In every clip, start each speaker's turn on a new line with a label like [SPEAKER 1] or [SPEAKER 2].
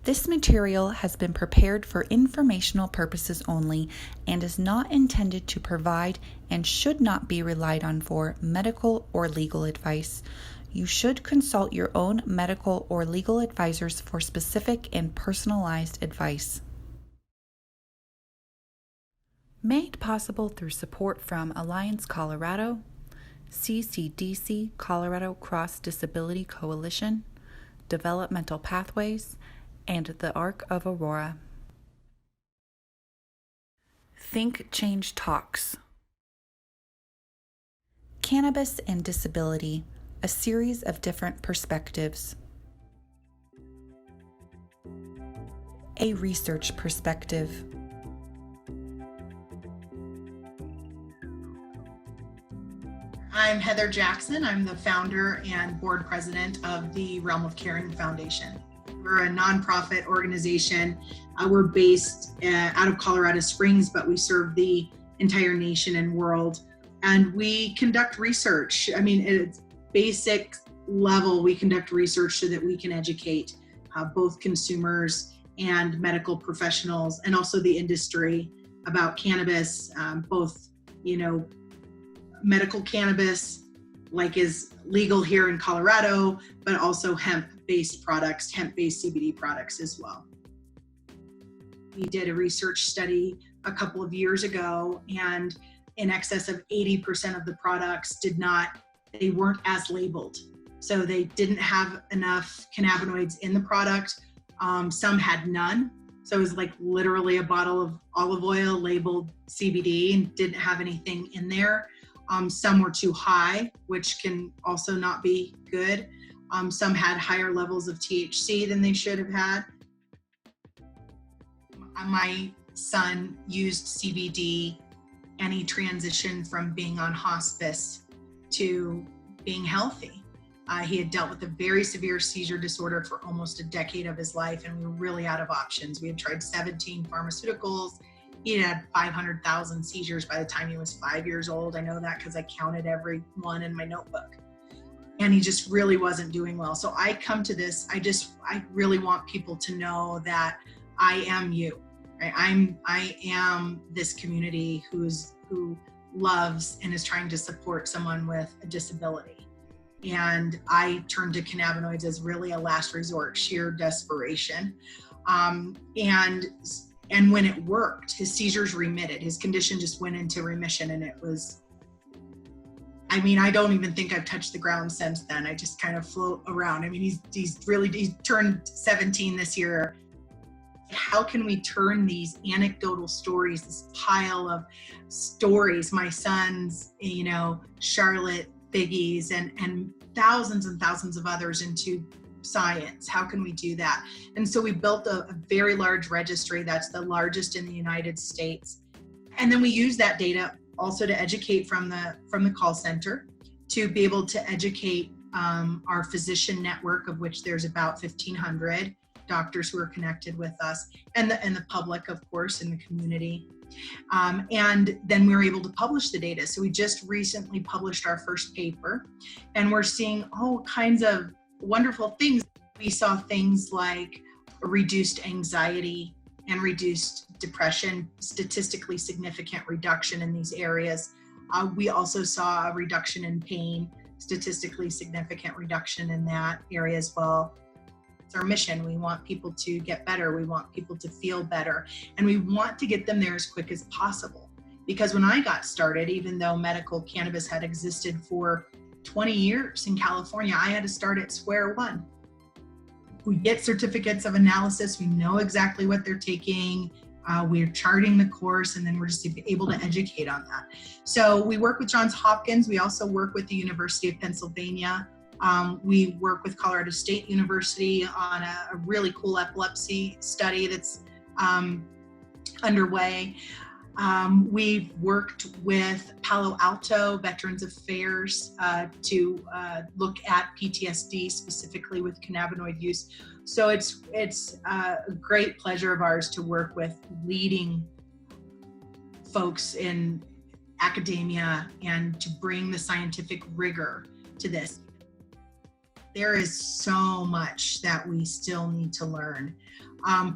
[SPEAKER 1] This material has been prepared for informational purposes only and is not intended to provide and should not be relied on for medical or legal advice. You should consult your own medical or legal advisors for specific and personalized advice. Made possible through support from Alliance Colorado, CCDC Colorado Cross Disability Coalition, Developmental Pathways, and the Arc of Aurora. THINK+change Talks. Cannabis and Disability, a series of different perspectives. A research perspective.
[SPEAKER 2] I'm Heather Jackson. I'm the founder and board president of the Realm of Caring Foundation. We're a nonprofit organization. We're based out of Colorado Springs, but we serve the entire nation and world. And we conduct research. I mean, at its basic level, we conduct research so that we can educate both consumers and medical professionals, and also the industry about cannabis, both, medical cannabis, like is legal here in Colorado, but also hemp-based products, hemp-based CBD products as well. We did a research study a couple of years ago, and in excess of 80% of the products they weren't as labeled. So they didn't have enough cannabinoids in the product. Some had none. So it was like literally a bottle of olive oil labeled CBD and didn't have anything in there. Some were too high, which can also not be good. Some had higher levels of THC than they should have had. My son used CBD and he transitioned from being on hospice to being healthy. He had dealt with a very severe seizure disorder for almost a decade of his life, and we were really out of options. We had tried 17 pharmaceuticals. He had 500,000 seizures by the time he was 5 years old. I know that because I counted every one in my notebook. And he just really wasn't doing well. So I come to this, I really want people to know that I am you. Right? I am this community who loves and is trying to support someone with a disability. And I turned to cannabinoids as really a last resort, sheer desperation. And when it worked, his seizures remitted. His condition just went into remission, and it was, I don't even think I've touched the ground since then. I just kind of float around. He's turned 17 this year. How can we turn these anecdotal stories, this pile of stories, my son's, Charlotte, Biggie's, and thousands and thousands of others into science? How can we do that? And so we built a very large registry that's the largest in the United States. And then we use that data also to educate from the call center, to be able to educate our physician network, of which there's about 1,500 doctors who are connected with us, and the public, of course, in the community. And then we were able to publish the data. So we just recently published our first paper, and we're seeing all kinds of wonderful things. We saw things like reduced anxiety and reduced depression, statistically significant reduction in these areas. We also saw a reduction in pain, statistically significant reduction in that area as well. It's our mission. We want people to get better. We want people to feel better. And we want to get them there as quick as possible. Because when I got started, even though medical cannabis had existed for 20 years in California, I had to start at square one. We get certificates of analysis. We know exactly what they're taking. We're charting the course, and then we're just able to educate on that. So we work with Johns Hopkins. We also work with the University of Pennsylvania. We work with Colorado State University on a really cool epilepsy study that's underway. We've worked with Palo Alto Veterans Affairs to look at PTSD specifically with cannabinoid use. So it's a great pleasure of ours to work with leading folks in academia and to bring the scientific rigor to this. There is so much that we still need to learn.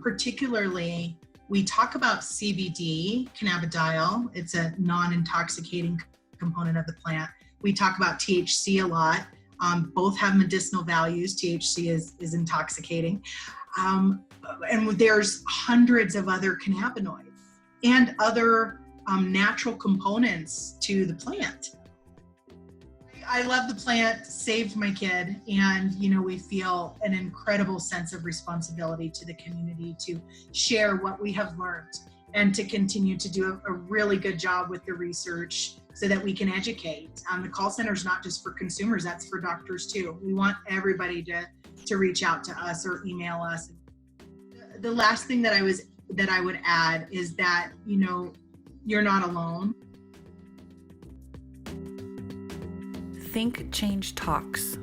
[SPEAKER 2] Particularly, we talk about CBD, cannabidiol. It's a non-intoxicating component of the plant. We talk about THC a lot. Both have medicinal values. THC is intoxicating. And there's hundreds of other cannabinoids and other natural components to the plant. I love the plant, saved my kid, and we feel an incredible sense of responsibility to the community to share what we have learned and to continue to do a really good job with the research so that we can educate. The call center is not just for consumers, that's for doctors too. We want everybody to reach out to us or email us. The last thing that I would add is that, you're not alone.
[SPEAKER 1] Think, Change Talks.